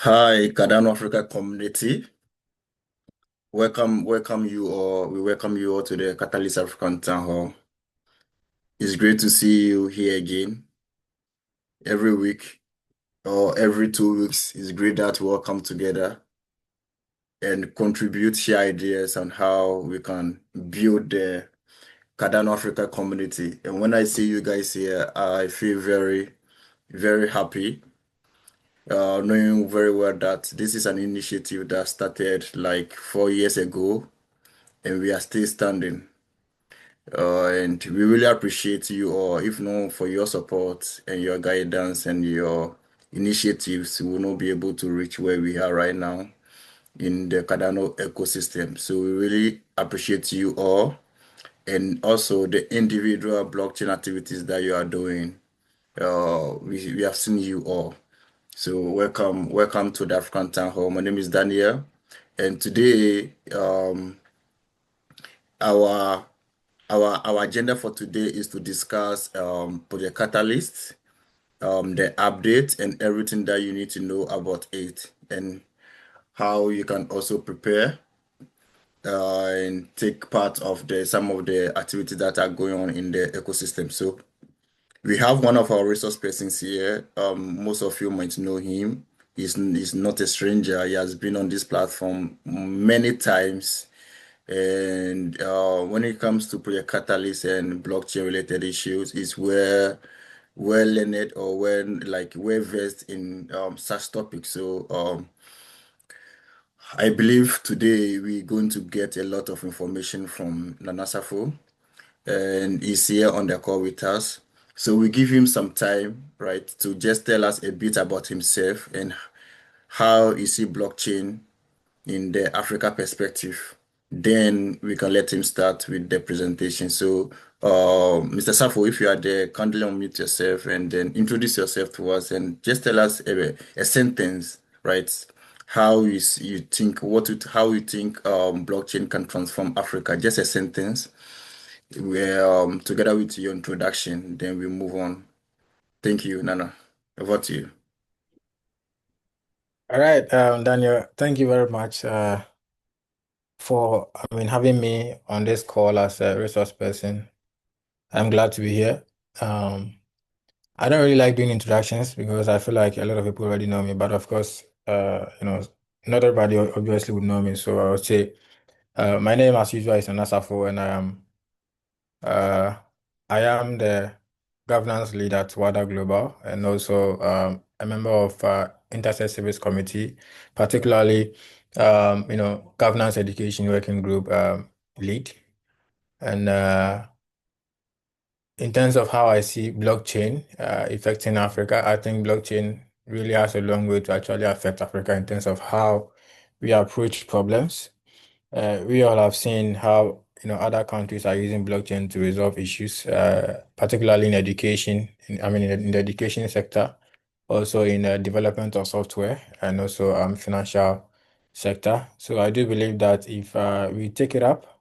Hi, Cardano Africa community. Welcome you all. We welcome you all to the Catalyst African Town Hall. It's great to see you here again every week or every 2 weeks. It's great that we all come together and contribute, share ideas on how we can build the Cardano Africa community. And when I see you guys here, I feel very, very happy, knowing very well that this is an initiative that started like 4 years ago and we are still standing. And we really appreciate you all. If not for your support and your guidance and your initiatives, we will not be able to reach where we are right now in the Cardano ecosystem. So we really appreciate you all and also the individual blockchain activities that you are doing. We have seen you all. So welcome to the African Town Hall. My name is Daniel, and today our our agenda for today is to discuss Project Catalyst, the update and everything that you need to know about it, and how you can also prepare and take part of the some of the activities that are going on in the ecosystem. So we have one of our resource persons here. Most of you might know him. He's not a stranger. He has been on this platform many times. And when it comes to Project Catalyst and blockchain related issues, is where well learned or well versed in such topics. So I believe today we're going to get a lot of information from Nanasafo, and he's here on the call with us. So we give him some time, right, to just tell us a bit about himself and how he see blockchain in the Africa perspective. Then we can let him start with the presentation. So, Mr. Safo, if you are there, kindly unmute yourself and then introduce yourself to us and just tell us a sentence, right? You think how you think blockchain can transform Africa. Just a sentence. Where together with your introduction, then we move on. Thank you, Nana. Over to you. All right, Daniel, thank you very much for having me on this call as a resource person. I'm glad to be here. Um, I don't really like doing introductions because I feel like a lot of people already know me, but of course, not everybody obviously would know me. So I would say, my name as usual is Anasafo, and uh, I am the governance lead at WADA Global and also a member of Interstate Service Committee, particularly governance education working group lead. And in terms of how I see blockchain affecting Africa, I think blockchain really has a long way to actually affect Africa in terms of how we approach problems. We all have seen how other countries are using blockchain to resolve issues, particularly in education. In the education sector, also in the development of software, and also financial sector. So I do believe that if we take it up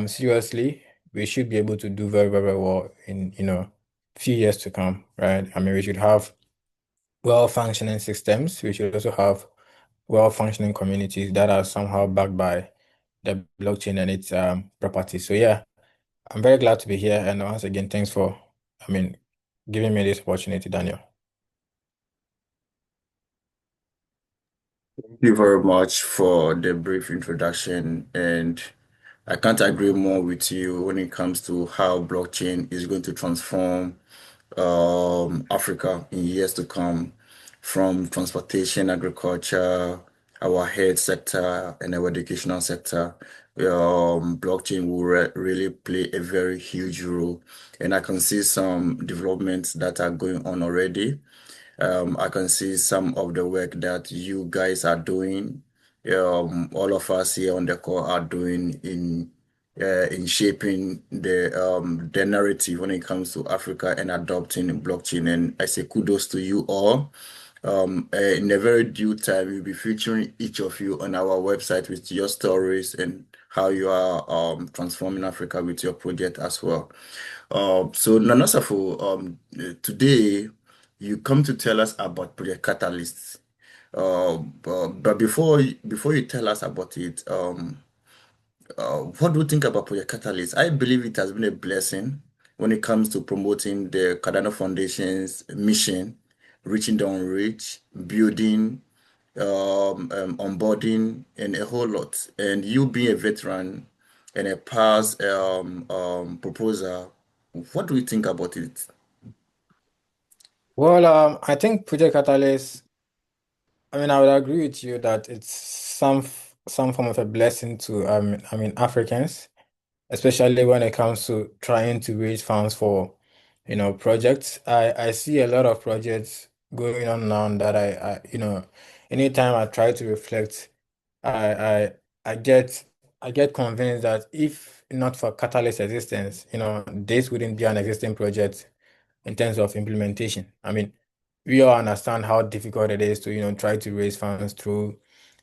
seriously, we should be able to do very, very well in few years to come, right? I mean, we should have well-functioning systems. We should also have well-functioning communities that are somehow backed by the blockchain and its properties. So yeah, I'm very glad to be here. And once again, thanks for, I mean, giving me this opportunity, Daniel. Thank you very much for the brief introduction. And I can't agree more with you when it comes to how blockchain is going to transform Africa in years to come, from transportation, agriculture, our health sector, and our educational sector. Blockchain will really play a very huge role. And I can see some developments that are going on already. I can see some of the work that you guys are doing. All of us here on the call are doing in shaping the narrative when it comes to Africa and adopting blockchain. And I say kudos to you all. In a very due time, we'll be featuring each of you on our website with your stories and how you are transforming Africa with your project as well. So Nanasafo, today you come to tell us about Project Catalyst. but before you tell us about it, what do you think about Project Catalyst? I believe it has been a blessing when it comes to promoting the Cardano Foundation's mission, reaching the unreached, building, onboarding, and a whole lot. And you being a veteran and a past proposer, what do you think about it? Well, I think Project Catalyst, I mean, I would agree with you that it's some form of a blessing to Africans, especially when it comes to trying to raise funds for, projects. I see a lot of projects going on now that anytime I try to reflect, I I I get convinced that if not for Catalyst existence, this wouldn't be an existing project in terms of implementation. I mean, we all understand how difficult it is to, try to raise funds through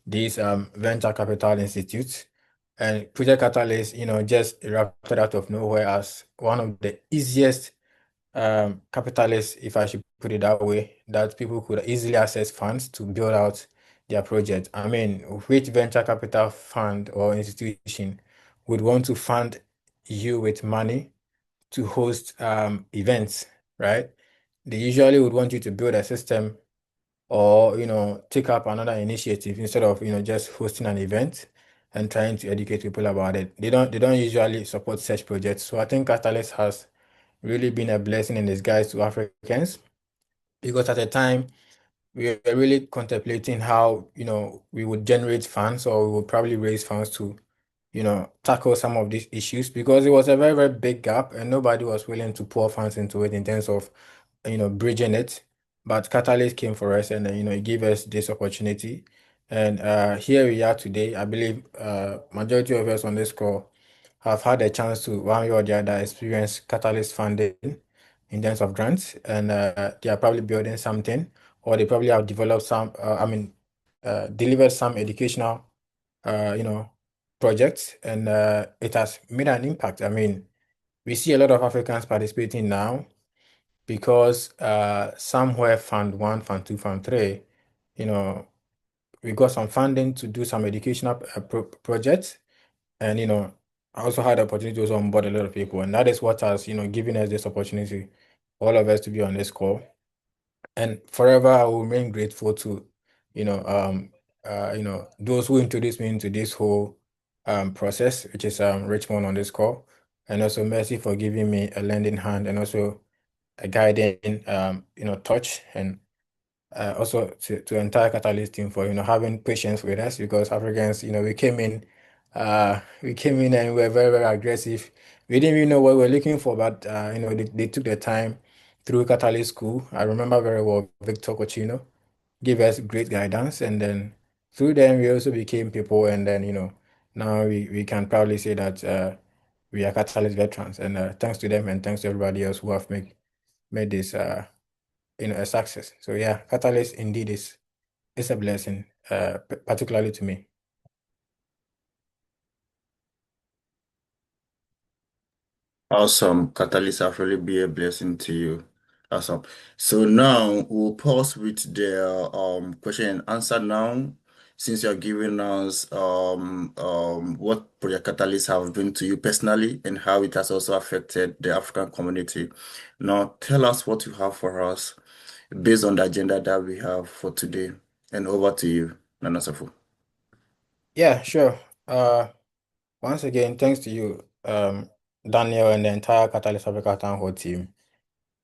these venture capital institutes. And Project Catalyst, just erupted out of nowhere as one of the easiest capitalists, if I should put it that way, that people could easily access funds to build out their project. I mean, which venture capital fund or institution would want to fund you with money to host events, right? They usually would want you to build a system or, take up another initiative instead of, just hosting an event and trying to educate people about it. They don't usually support such projects. So I think Catalyst has really been a blessing in disguise to Africans because at the time we were really contemplating how, we would generate funds or we would probably raise funds to tackle some of these issues because it was a very, very big gap and nobody was willing to pour funds into it in terms of, bridging it. But Catalyst came for us and, it gave us this opportunity. And here we are today. I believe majority of us on this call have had a chance to one way or the other experience Catalyst funding in terms of grants, and they are probably building something, or they probably have developed delivered some educational uh, you know, projects, and it has made an impact. I mean, we see a lot of Africans participating now because somewhere Fund 1, Fund 2, Fund 3, you know, we got some funding to do some educational projects, and I also had the opportunity to also onboard a lot of people, and that is what has given us this opportunity, all of us to be on this call. And forever I will remain grateful to, you know, um, those who introduced me into this whole process, which is Richmond on this call, and also Mercy for giving me a lending hand and also a guiding, touch, and also to entire Catalyst team for having patience with us because Africans, we came in and we were very, very aggressive. We didn't even know what we were looking for, but they took their time through Catalyst school. I remember very well Victor Cochino gave us great guidance, and then through them we also became people, and then now we can proudly say that we are Catalyst veterans, and thanks to them and thanks to everybody else who have made this a success. So yeah, Catalyst indeed is a blessing, particularly to me. Awesome. Catalyst have really be a blessing to you. Awesome. So now we'll pause with the question and answer now. Since you're giving us what Project Catalyst have been to you personally and how it has also affected the African community. Now tell us what you have for us based on the agenda that we have for today. And over to you, Nana Safo. Yeah, sure. Once again, thanks to you, Daniel, and the entire Catalyst Africa Townhall team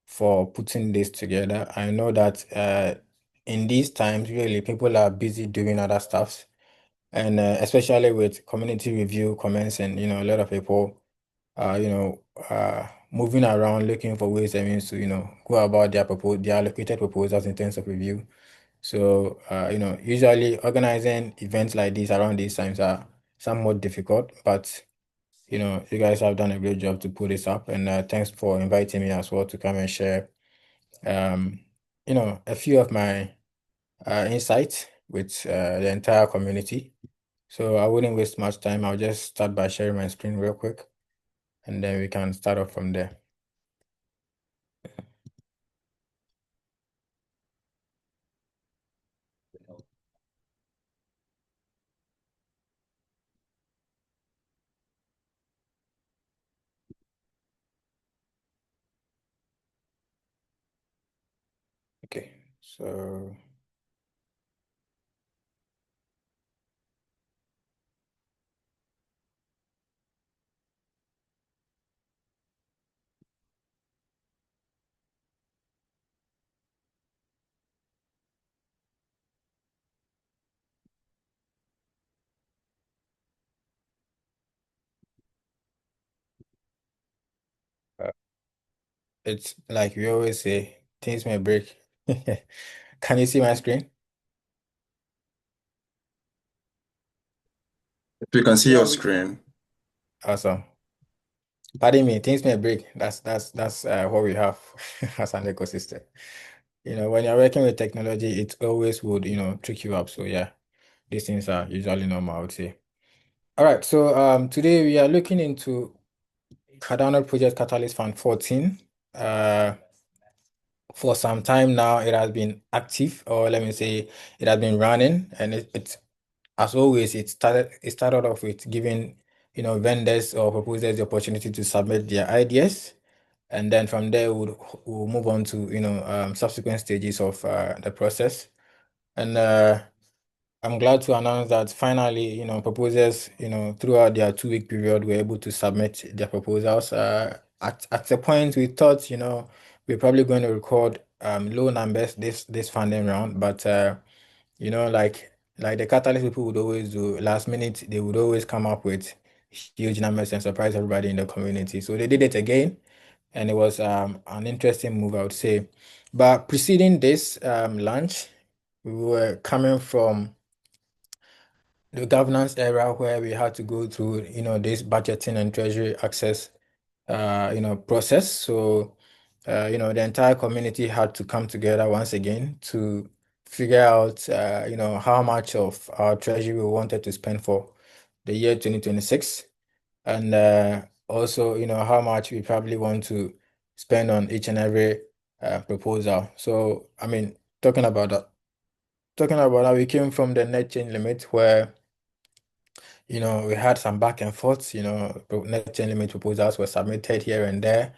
for putting this together. I know that in these times, really, people are busy doing other stuffs, and especially with community review comments, and a lot of people moving around looking for ways and means to go about their allocated proposals in terms of review. So usually organizing events like this around these times are somewhat difficult, but you guys have done a great job to put this up, and thanks for inviting me as well to come and share um, a few of my insights with the entire community. So I wouldn't waste much time. I'll just start by sharing my screen real quick, and then we can start off from there. Okay. So uh, it's like we always say, things may break. Can you see my screen? If you can see Yeah, your we screen, Awesome. Pardon me, things may break. That's what we have as an ecosystem. When you're working with technology, it always would, trick you up. So yeah, these things are usually normal, I would say. All right, so today we are looking into Cardano Project Catalyst Fund 14. Uh, for some time now, it has been active, or let me say, it has been running, and it as always, it started off with giving, vendors or proposers the opportunity to submit their ideas, and then from there we'll move on to, subsequent stages of the process. And I'm glad to announce that finally, proposers, throughout their 2 week period, were able to submit their proposals. At the point we thought, we're probably going to record low numbers this funding round, but like the Catalyst people would always do, last minute they would always come up with huge numbers and surprise everybody in the community. So they did it again, and it was an interesting move, I would say. But preceding this launch, we were coming from the governance era where we had to go through, this budgeting and treasury access, process. So, the entire community had to come together once again to figure out, how much of our treasury we wanted to spend for the year 2026, and also, how much we probably want to spend on each and every proposal. So, I mean, talking about that, we came from the net change limit where we had some back and forth, net chain limit proposals were submitted here and there,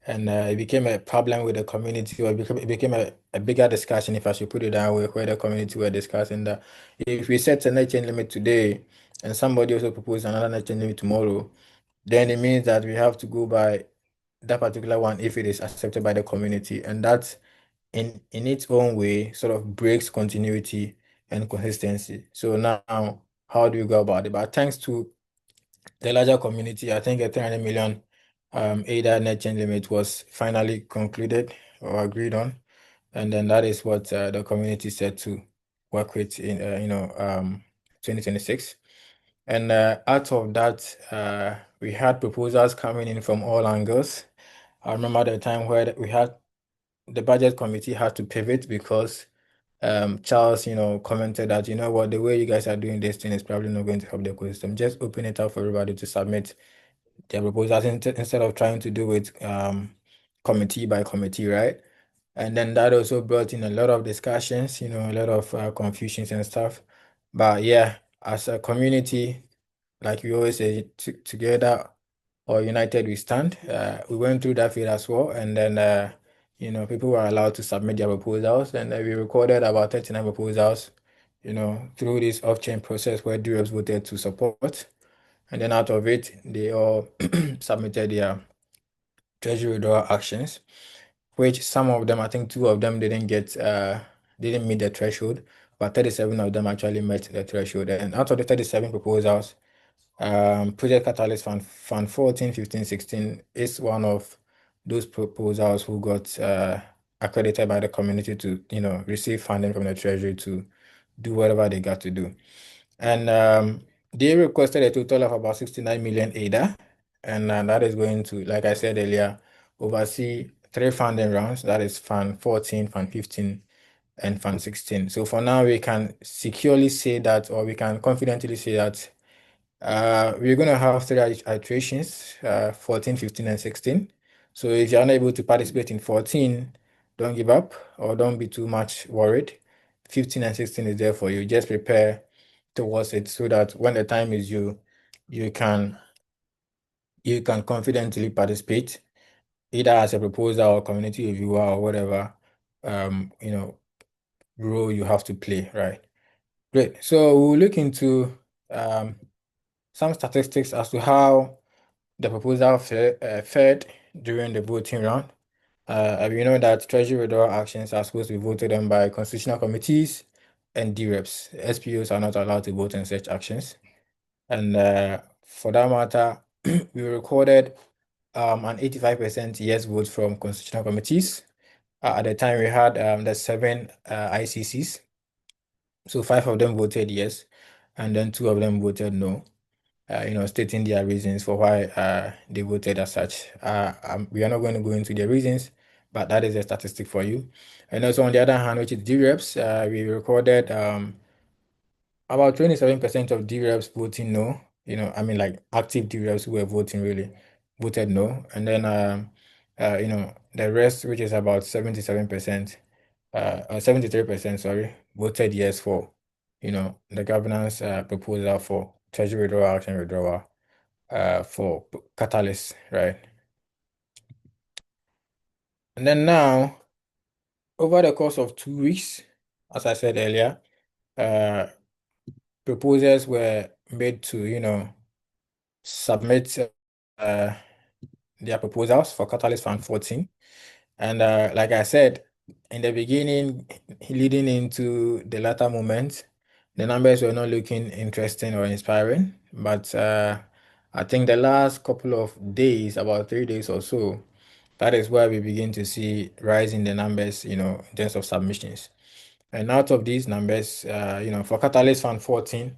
and it became a problem with the community, or it became a bigger discussion, if I should put it that way, where the community were discussing that if we set a net chain limit today and somebody also proposed another net chain limit tomorrow, then it means that we have to go by that particular one if it is accepted by the community, and that in its own way sort of breaks continuity and consistency. So now, how do you go about it? But thanks to the larger community, I think a 300 million ADA net change limit was finally concluded or agreed on, and then that is what the community said to work with in 2026. And out of that, we had proposals coming in from all angles. I remember the time where we had the budget committee had to pivot because Charles, commented that, what, the way you guys are doing this thing is probably not going to help the ecosystem. Just open it up for everybody to submit their proposals instead of trying to do it committee by committee, right? And then that also brought in a lot of discussions, a lot of confusions and stuff. But yeah, as a community, like we always say, together or united we stand. We went through that phase as well, and then people were allowed to submit their proposals, and we recorded about 39 proposals, through this off-chain process where DREPs voted to support, and then out of it, they all submitted their treasury withdrawal actions, which some of them, I think two of them didn't meet the threshold, but 37 of them actually met the threshold. And out of the 37 proposals, Project Catalyst Fund 14, 15, 16 is one of those proposals who got accredited by the community to, receive funding from the Treasury to do whatever they got to do. And they requested a total of about 69 million ADA, and that is going to, like I said earlier, oversee three funding rounds. That is Fund 14, Fund 15, and Fund 16. So for now, we can securely say that, or we can confidently say that we're going to have three iterations, 14, 15, and 16. So if you're unable to participate in 14, don't give up or don't be too much worried. 15 and 16 is there for you. Just prepare towards it so that when the time is you can confidently participate either as a proposer or community reviewer or whatever, role you have to play, right? Great. So we'll look into um, some statistics as to how the proposal fared during the voting round. We know that Treasury withdrawal actions are supposed to be voted on by constitutional committees and DREPs. SPOs are not allowed to vote on such actions. And for that matter, we recorded an 85% yes vote from constitutional committees. At the time, we had the seven ICCs. So five of them voted yes, and then two of them voted no. Stating their reasons for why they voted as such. We are not going to go into their reasons, but that is a statistic for you. And also on the other hand, which is DREPs, we recorded about 27% of DREPs voting no. Like active DREPs who were voting really voted no. And then the rest, which is about 77%, or 73%, sorry, voted yes for, the governance proposal for treasury withdrawal, action withdrawal, for catalyst, right? And then now, over the course of 2 weeks, as I said earlier, uh, proposals were made to, submit uh, their proposals for Catalyst Fund 14. And like I said, in the beginning, leading into the latter moment, the numbers were not looking interesting or inspiring. But I think the last couple of days, about 3 days or so, that is where we begin to see rise in the numbers, in terms of submissions. And out of these numbers, for Catalyst Fund 14,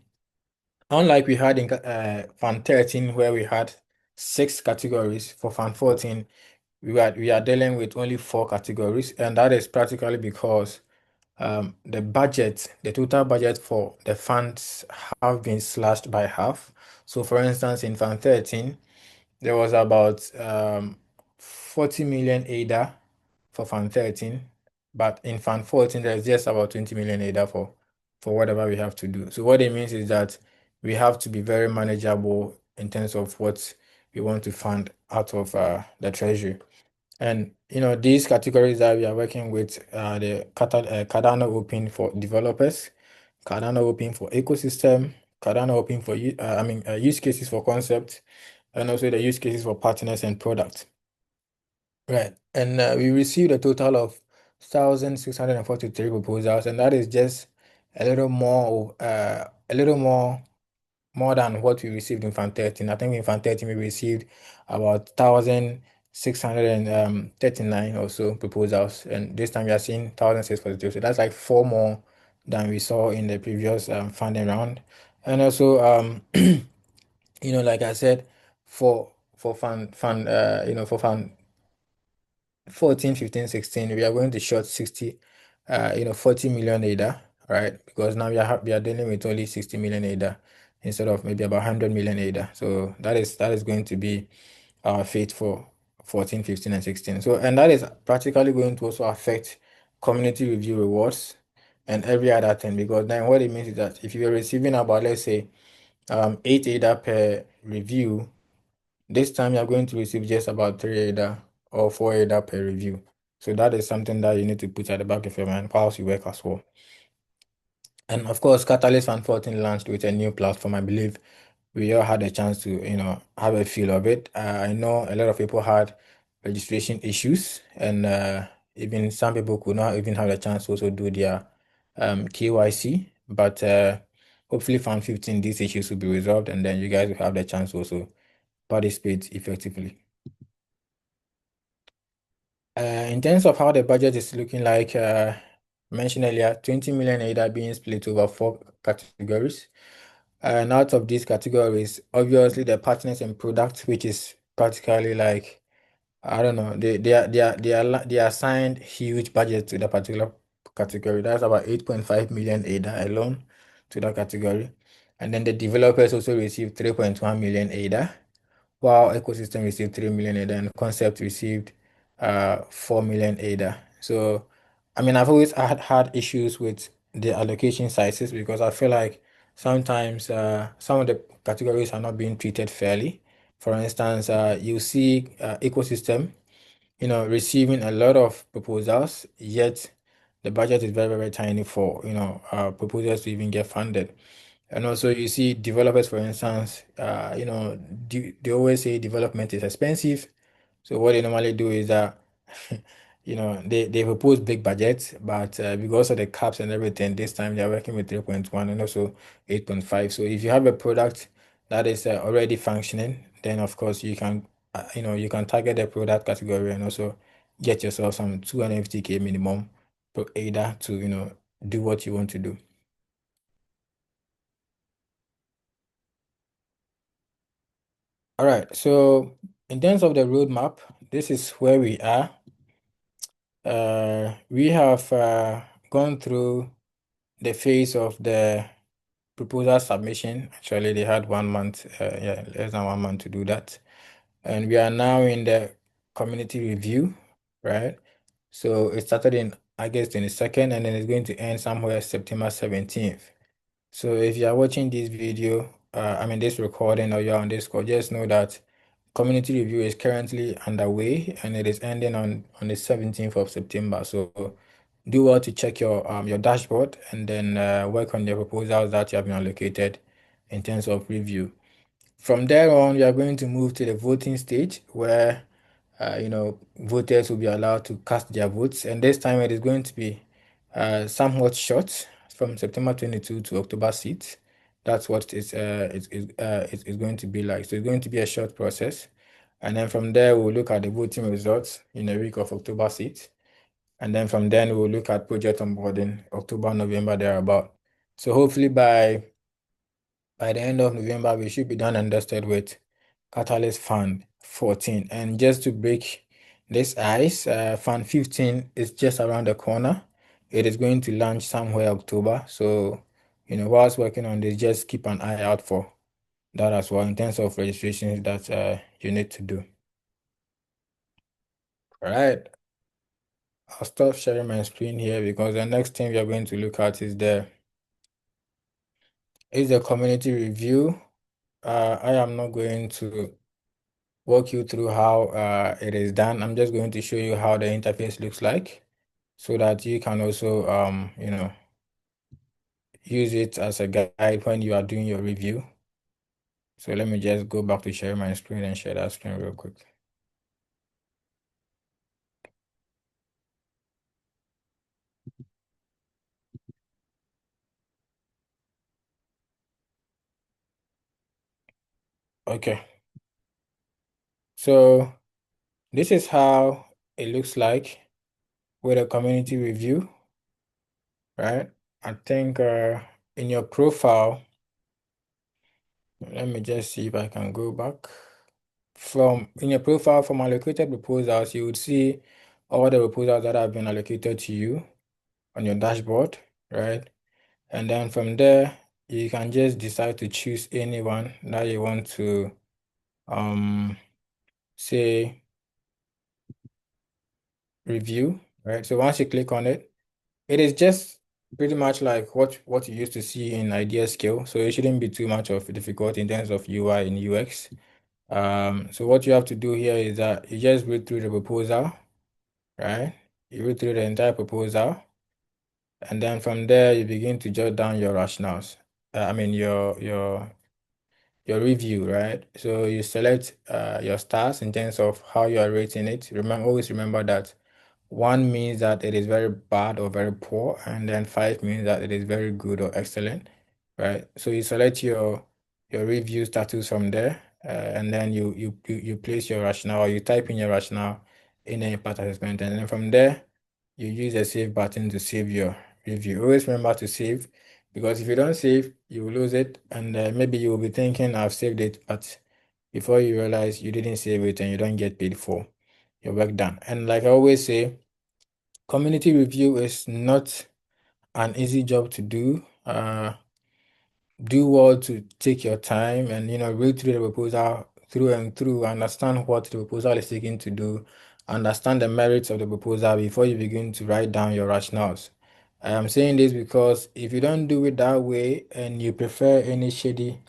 unlike we had in Fund 13, where we had six categories, for Fund 14, we are dealing with only four categories, and that is practically because the total budget for the funds have been slashed by half. So, for instance, in Fund 13, there was about 40 million ADA for Fund 13, but in Fund 14, there's just about 20 million ADA for whatever we have to do. So what it means is that we have to be very manageable in terms of what we want to fund out of the treasury. And these categories that we are working with, the Cardano Open for developers, Cardano Open for ecosystem, Cardano Open for use cases for concept, and also the use cases for partners and products. Right. And we received a total of 1,643 proposals, and that is just a little more than what we received in Fan 13. I think in Fan 13 we received about 1,639 or so proposals, and this time we are seeing 1,642. So that's like four more than we saw in the previous funding round. And also, like I said, for Fan 14, 15, 16, we are going to short 40 million ADA, right? Because now we are dealing with only 60 million ADA instead of maybe about 100 million ADA. So that is going to be our fate for 14, 15, and 16. So, and that is practically going to also affect community review rewards and every other thing, because then what it means is that if you're receiving about, let's say, 8 ADA per review, this time you're going to receive just about 3 ADA or 4 ADA per review. So that is something that you need to put at the back of your mind whilst you work as well. And of course, Catalyst Fan 14 launched with a new platform. I believe we all had a chance to, have a feel of it. I know a lot of people had registration issues, and even some people could not even have a chance to also do their KYC. But hopefully, Fan 15, these issues will be resolved, and then you guys will have the chance to also participate effectively. In terms of how the budget is looking like, mentioned earlier, 20 million AIDA being split over four categories. And out of these categories, obviously the partners and products, which is practically like, I don't know, they are assigned huge budget to that particular category. That's about 8.5 million AIDA alone to that category. And then the developers also received 3.1 million AIDA, while ecosystem received 3 million ADA and concept received 4 million ADA. So, I mean, I've always had issues with the allocation sizes because I feel like sometimes some of the categories are not being treated fairly. For instance, you see ecosystem. receiving a lot of proposals, yet the budget is very, very tiny for, proposals to even get funded. And also, you see developers, for instance, they always say development is expensive. So what they normally do is that, they propose big budgets, but because of the caps and everything, this time they're working with 3.1 and also 8.5. So if you have a product that is already functioning, then of course you can target the product category and also get yourself some 250K minimum per ADA to, do what you want to do. All right. So in terms of the roadmap, this is where we are. We have gone through the phase of the proposal submission. Actually, they had 1 month, yeah, less than 1 month to do that. And we are now in the community review, right? So it started in August 22nd and then it's going to end somewhere September 17th. So if you are watching this video, this recording or you're on this call, just know that community review is currently underway and it is ending on the 17th of September. So do well to check your dashboard and then work on the proposals that you have been allocated in terms of review. From there on, we are going to move to the voting stage where voters will be allowed to cast their votes. And this time it is going to be somewhat short from September 22 to October 6th. That's what it's going to be like. So it's going to be a short process. And then from there, we'll look at the voting results in a week of October 6th. And then from then, we'll look at project onboarding, October, November, thereabout. So hopefully by the end of November, we should be done and dusted with Catalyst Fund 14. And just to break this ice, Fund 15 is just around the corner. It is going to launch somewhere October. So, whilst working on this, just keep an eye out for that as well in terms of registrations that you need to do. All right. I'll stop sharing my screen here because the next thing we are going to look at is the community review. I am not going to walk you through how it is done. I'm just going to show you how the interface looks like so that you can also use it as a guide when you are doing your review. So let me just go back to share my screen and share that screen real quick. Okay, so this is how it looks like with a community review, right? I think in your profile, let me just see if I can go back. From in your profile from allocated proposals, you would see all the proposals that have been allocated to you on your dashboard, right? And then from there, you can just decide to choose anyone that you want to say review, right? So once you click on it, it is just pretty much like what you used to see in idea scale. So it shouldn't be too much of a difficult in terms of UI and UX. So what you have to do here is that you just read through the proposal, right? You read through the entire proposal, and then from there you begin to jot down your rationales. Your review, right? So you select your stars in terms of how you are rating it. Always remember that 1 means that it is very bad or very poor, and then 5 means that it is very good or excellent, right? So you select your review status from there, and then you place your rationale, or you type in your rationale in the impact assessment, and then from there you use the save button to save your review. Always remember to save, because if you don't save, you will lose it, and maybe you will be thinking I've saved it, but before you realize you didn't save it and you don't get paid for your work done. And like I always say, community review is not an easy job to do. Do well to take your time and read through the proposal through and through, understand what the proposal is seeking to do, understand the merits of the proposal before you begin to write down your rationales. I am saying this because if you don't do it that way and you prefer any shady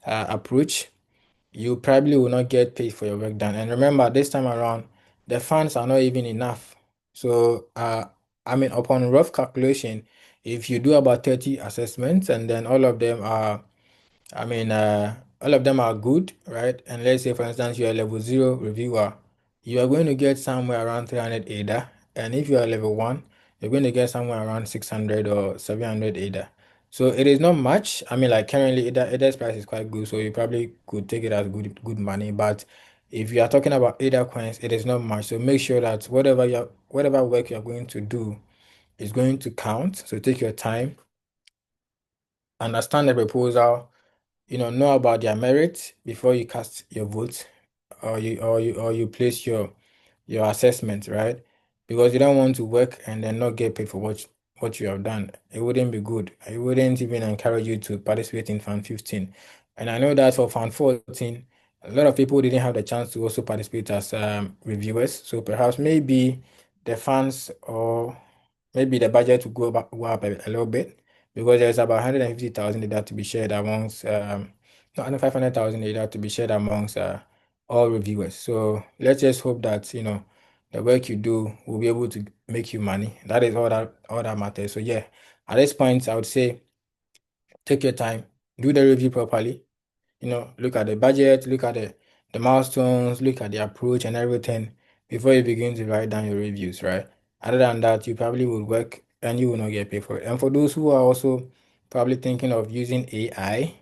approach, you probably will not get paid for your work done. And remember, this time around, the funds are not even enough. So, I mean, upon rough calculation, if you do about 30 assessments and then all of them are, I mean, all of them are good, right? And let's say, for instance, you're a level zero reviewer, you are going to get somewhere around 300 ADA. And if you are level one, you're going to get somewhere around 600 or 700 ADA. So it is not much. I mean, like currently, ADA's price is quite good, so you probably could take it as good money. But if you are talking about ADA coins, it is not much. So make sure that whatever work you're going to do is going to count. So take your time, understand the proposal, know about their merits before you cast your vote or you place your assessment, right? Because you don't want to work and then not get paid for what you have done. It wouldn't be good. I wouldn't even encourage you to participate in Fund 15. And I know that for Fund 14, a lot of people didn't have the chance to also participate as reviewers. So perhaps maybe the funds or maybe the budget will go up a little bit because there's about 150,000 that to be shared amongst no, 500,000 that to be shared amongst all reviewers. So let's just hope that the work you do will be able to make you money. That is all that matters. So yeah, at this point, I would say take your time, do the review properly. Look at the budget, look at the milestones, look at the approach and everything before you begin to write down your reviews, right? Other than that, you probably would work and you will not get paid for it. And for those who are also probably thinking of using AI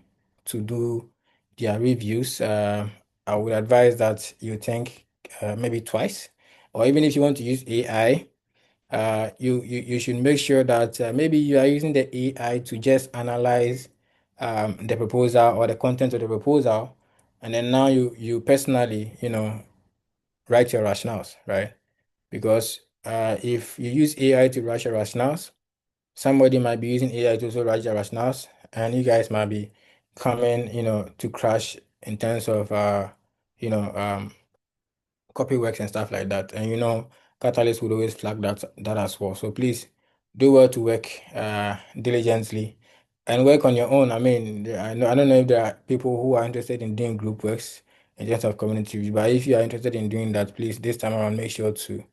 to do their reviews, I would advise that you think maybe twice, or even if you want to use AI, you should make sure that maybe you are using the AI to just analyze the proposal or the content of the proposal, and then now you personally, write your rationales, right? Because if you use AI to write your rationales, somebody might be using AI to also write your rationales, and you guys might be coming, to crash in terms of you know, copy works and stuff like that. And Catalyst would always flag that as well. So please do well to work diligently and work on your own. I mean, I don't know if there are people who are interested in doing group works in terms of community review, but if you are interested in doing that, please this time around make sure to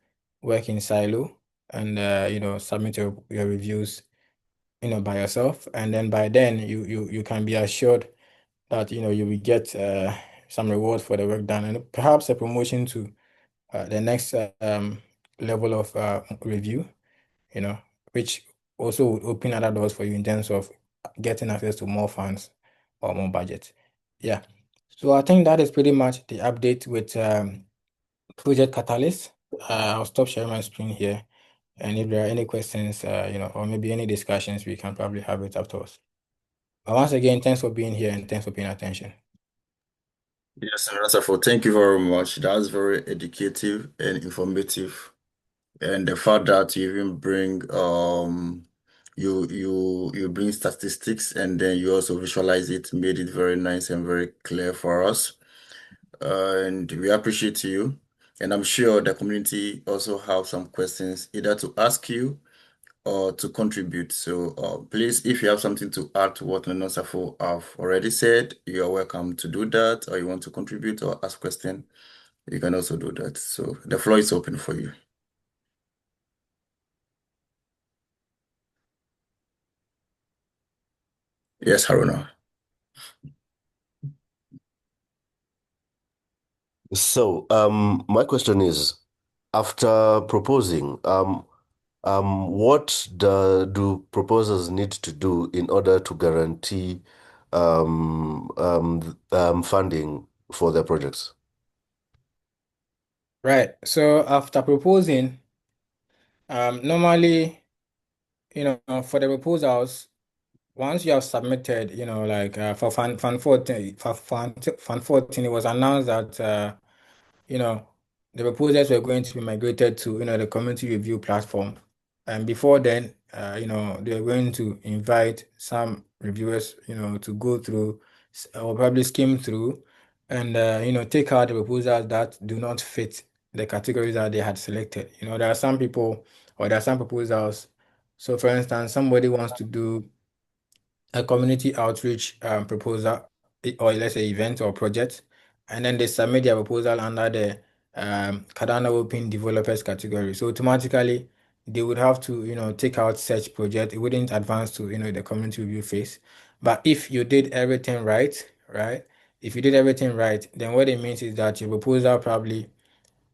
work in silo and submit your reviews by yourself. And then by then you can be assured that you will get some reward for the work done and perhaps a promotion to the next level of review, you know, which also would open other doors for you in terms of getting access to more funds or more budget. Yeah. So I think that is pretty much the update with Project Catalyst. I'll stop sharing my screen here. And if there are any questions, or maybe any discussions, we can probably have it afterwards. But once again, thanks for being here and thanks for paying attention. Yes, Sir, thank you very much. That's very educative and informative. And the fact that you even bring you bring statistics and then you also visualize it made it very nice and very clear for us. And we appreciate you. And I'm sure the community also have some questions either to ask you or to contribute. So please, if you have something to add to what Nanosafo have already said, you are welcome to do that, or you want to contribute or ask question, you can also do that. So the floor is open for you. Yes, Haruna. So, my question is, after proposing, what do proposers need to do in order to guarantee funding for their projects? Right. So after proposing, normally, for the proposals, once you have submitted, like for Fund 14, Fund 14, it was announced that you know, the proposals were going to be migrated to, the community review platform. And before then, they were going to invite some reviewers, to go through or probably skim through and, take out the proposals that do not fit the categories that they had selected. There are some people or there are some proposals. So, for instance, somebody wants to do a community outreach proposal or let's say event or project, and then they submit their proposal under the Cardano Open Developers category. So automatically they would have to, take out search project. It wouldn't advance to, the community review phase. But if you did everything right, right? If you did everything right, then what it means is that your proposal probably,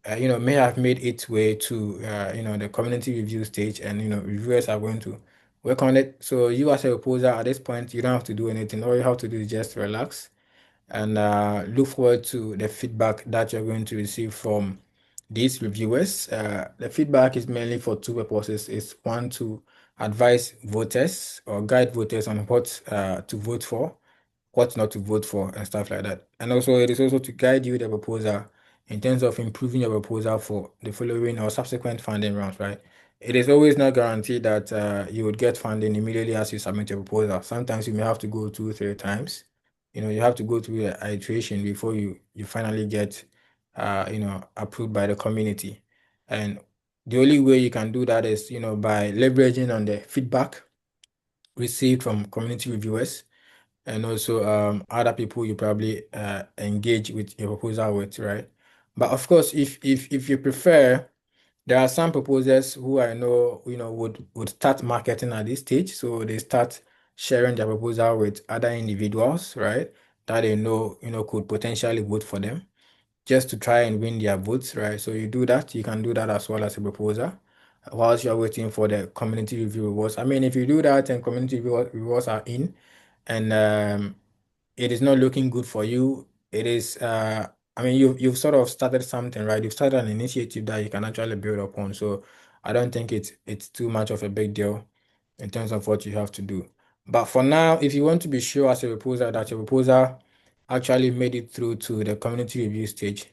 may have made its way to, the community review stage, and reviewers are going to work on it. So you as a proposer at this point, you don't have to do anything. All you have to do is just relax and look forward to the feedback that you're going to receive from these reviewers. The feedback is mainly for two purposes. It's one, to advise voters or guide voters on what to vote for, what not to vote for, and stuff like that. And also, it is also to guide you, the proposer, in terms of improving your proposal for the following or subsequent funding rounds, right? It is always not guaranteed that you would get funding immediately as you submit your proposal. Sometimes you may have to go two, three times. You have to go through an iteration before you finally get, approved by the community. And the only way you can do that is, by leveraging on the feedback received from community reviewers, and also other people you probably engage with your proposal with, right? But of course, if you prefer, there are some proposers who I know, would start marketing at this stage. So they start sharing their proposal with other individuals, right? That they know, could potentially vote for them, just to try and win their votes, right? So you do that, you can do that as well as a proposer whilst you're waiting for the community review rewards. I mean, if you do that and community rewards are in, and it is not looking good for you, it is I mean, you've sort of started something, right? You've started an initiative that you can actually build upon. So I don't think it's too much of a big deal in terms of what you have to do. But for now, if you want to be sure as a proposer that your proposal actually made it through to the community review stage,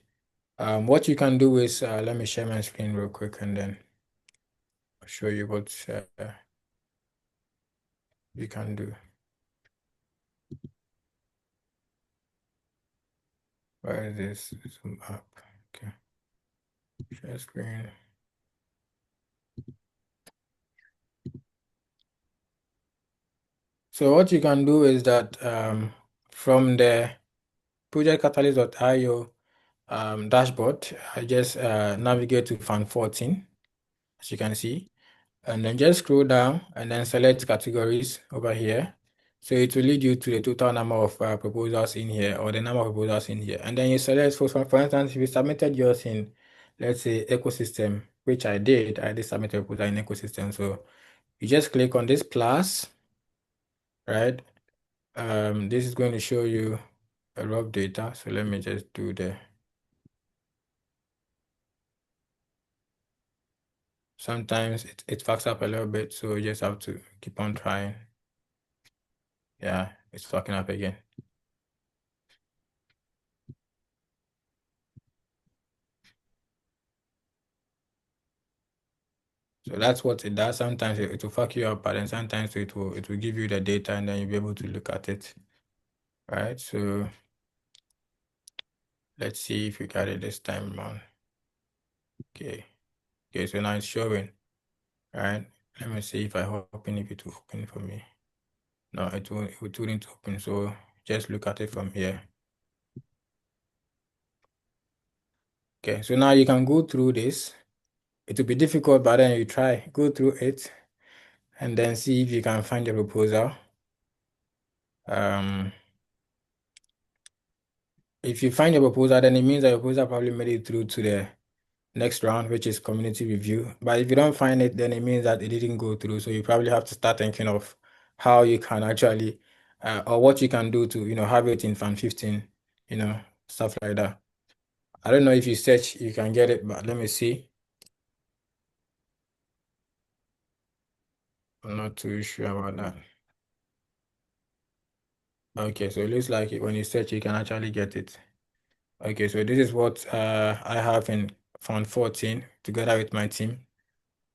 what you can do is, let me share my screen real quick, and then I'll show you what you can do. Where is this? Zoom up. Okay. Share screen. So what you can do is that from the projectcatalyst.io dashboard, I just navigate to Fund 14, as you can see, and then just scroll down and then select categories over here. So it will lead you to the total number of proposals in here, or the number of proposals in here. And then you select, for instance, if you submitted yours in, let's say, ecosystem, which I did submit a proposal in ecosystem. So you just click on this plus, right? This is going to show you a rough data. So let me just do the, sometimes it fucks up a little bit, so you just have to keep on trying. Yeah, it's fucking up again. So that's what it does. Sometimes it will fuck you up, but then sometimes it will give you the data, and then you'll be able to look at it. Right? So let's see if we got it this time around. Okay. Okay, so now it's showing. Right? Let me see if I open if it will open for me. No, it wouldn't open. So just look at it from here. Okay, so now you can go through this. It will be difficult, but then you try, go through it, and then see if you can find a proposal. If you find a proposal, then it means that your proposal probably made it through to the next round, which is community review. But if you don't find it, then it means that it didn't go through. So you probably have to start thinking of how you can actually, or what you can do to, have it in Fan 15, stuff like that. I don't know if you search, you can get it, but let me see. I'm not too sure about that. Okay, so it looks like when you search, you can actually get it. Okay, so this is what I have in Fund 14 together with my team.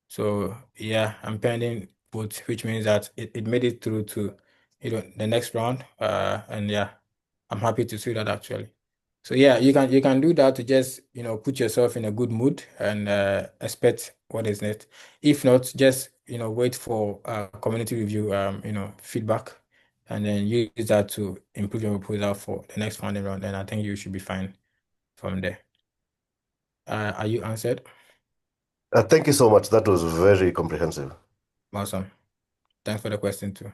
So yeah, I'm pending vote, which means that it made it through to the next round. And yeah, I'm happy to see that actually. So yeah, you can do that to just put yourself in a good mood and expect what is next. If not, just wait for community review feedback, and then use that to improve your proposal for the next funding round. And I think you should be fine from there. Are you answered? Thank you so much. That was very comprehensive. Awesome. Thanks for the question too.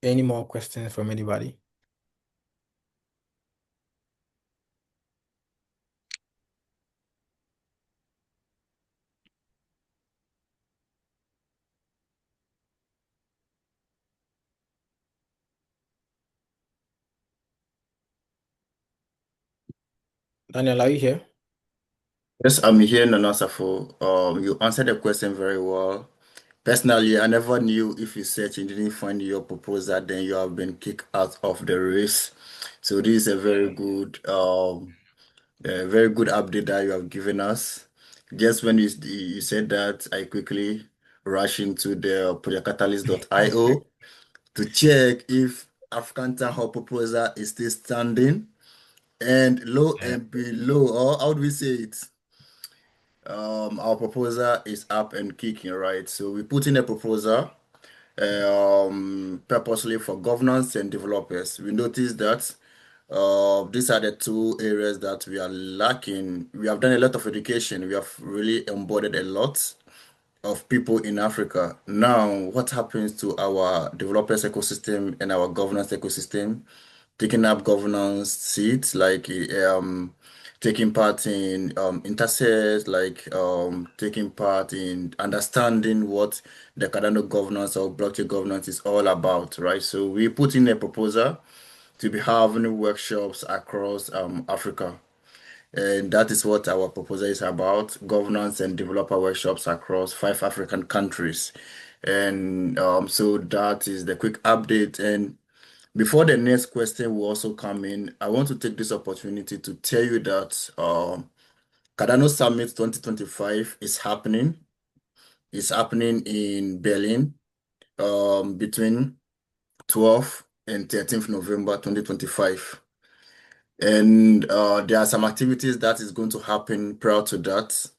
Any more questions from anybody? Daniel, are you here? Yes, I'm here, Nana Safo. You answered the question very well. Personally, I never knew if you search and didn't find your proposal, then you have been kicked out of the race. So this is a very good update that you have given us. Just when you said that, I quickly rushed into the projectcatalyst.io to check if African Town Hall proposal is still standing. And lo Yeah. and below, or how do we say it? Our proposal is up and kicking, right? So we put in a proposal purposely for governance and developers. We noticed that these are the two areas that we are lacking. We have done a lot of education. We have really embodied a lot of people in Africa. Now, what happens to our developers ecosystem and our governance ecosystem? Taking up governance seats, like taking part in intersets, like taking part in understanding what the Cardano governance or blockchain governance is all about, right? So we put in a proposal to be having workshops across Africa. And that is what our proposal is about, governance and developer workshops across 5 African countries. And so that is the quick update. And before the next question will also come in, I want to take this opportunity to tell you that Cardano Summit 2025 is happening. It's happening in Berlin between 12th and 13th November 2025. And there are some activities that is going to happen prior to that.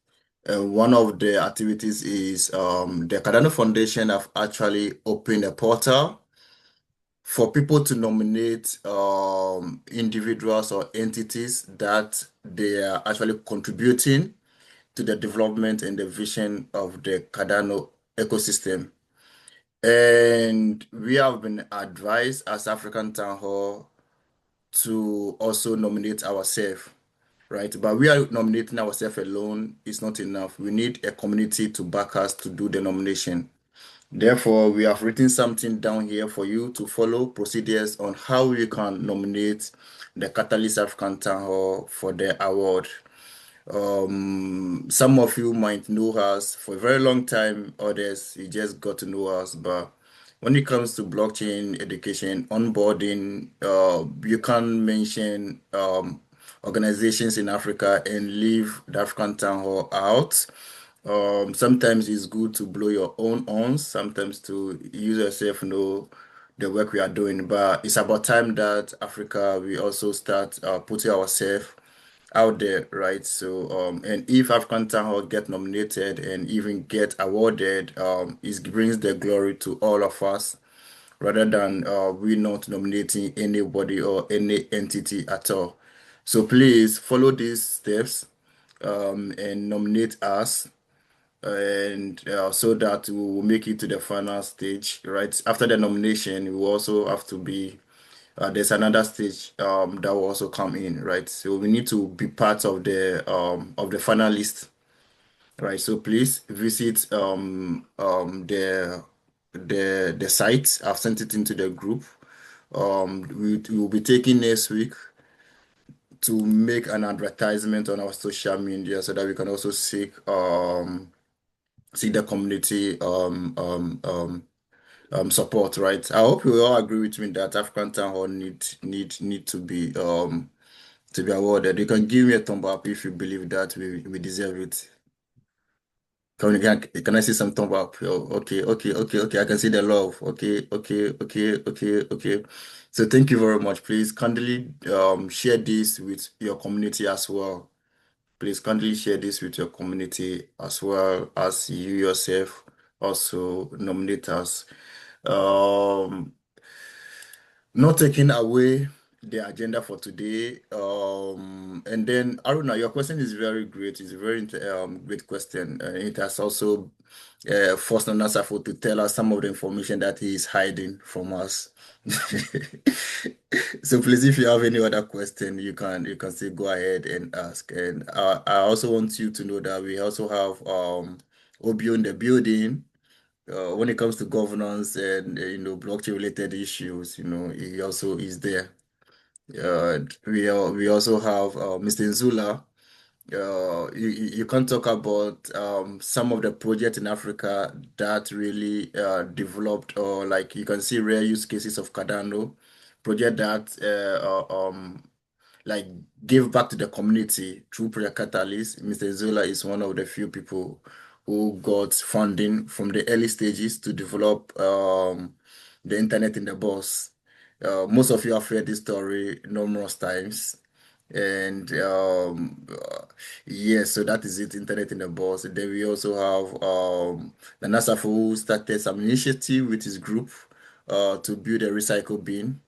One of the activities is the Cardano Foundation have actually opened a portal for people to nominate individuals or entities that they are actually contributing to the development and the vision of the Cardano ecosystem. And we have been advised as African Town Hall to also nominate ourselves, right? But we are nominating ourselves alone is not enough. We need a community to back us to do the nomination. Therefore, we have written something down here for you to follow procedures on how you can nominate the Catalyst African Town Hall for the award. Some of you might know us for a very long time, others you just got to know us. But when it comes to blockchain education, onboarding, you can mention organizations in Africa and leave the African Town Hall out. Sometimes it's good to blow your own horns, sometimes to use yourself, know the work we are doing. But it's about time that Africa, we also start putting ourselves out there, right? So, and if African Town Hall get nominated and even get awarded, it brings the glory to all of us rather than we not nominating anybody or any entity at all. So please follow these steps and nominate us and so that we will make it to the final stage, right? After the nomination, we will also have to be there's another stage that will also come in, right? So we need to be part of the finalist, right? So please visit the site. I've sent it into the group. We will be taking next week to make an advertisement on our social media so that we can also seek the community support, right? I hope you all agree with me that African Town Hall need to be awarded. You can give me a thumb up if you believe that we deserve it. Can I see some thumb up? Oh, okay, okay, okay, okay. I can see the love. Okay, okay, okay, okay, okay. So thank you very much. Please kindly share this with your community as well. Please kindly share this with your community as well as you yourself also nominate us. Um, Not taking away the agenda for today. And then Aruna, your question is very great. It's a very great question. It has also forced Nasafo to tell us some of the information that he is hiding from us. So please, if you have any other question, you can still go ahead and ask. And I also want you to know that we also have Obio in the building. When it comes to governance and blockchain related issues, he also is there. We also have Mr. Nzula. You can talk about some of the projects in Africa that really developed, or like you can see rare use cases of Cardano project that like give back to the community through Project Catalyst. Mr. Zola is one of the few people who got funding from the early stages to develop the internet in the box. Most of you have heard this story numerous times. And yes, so that is it, internet in the box. Then we also have the NASA who started some initiative with his group to build a recycle bin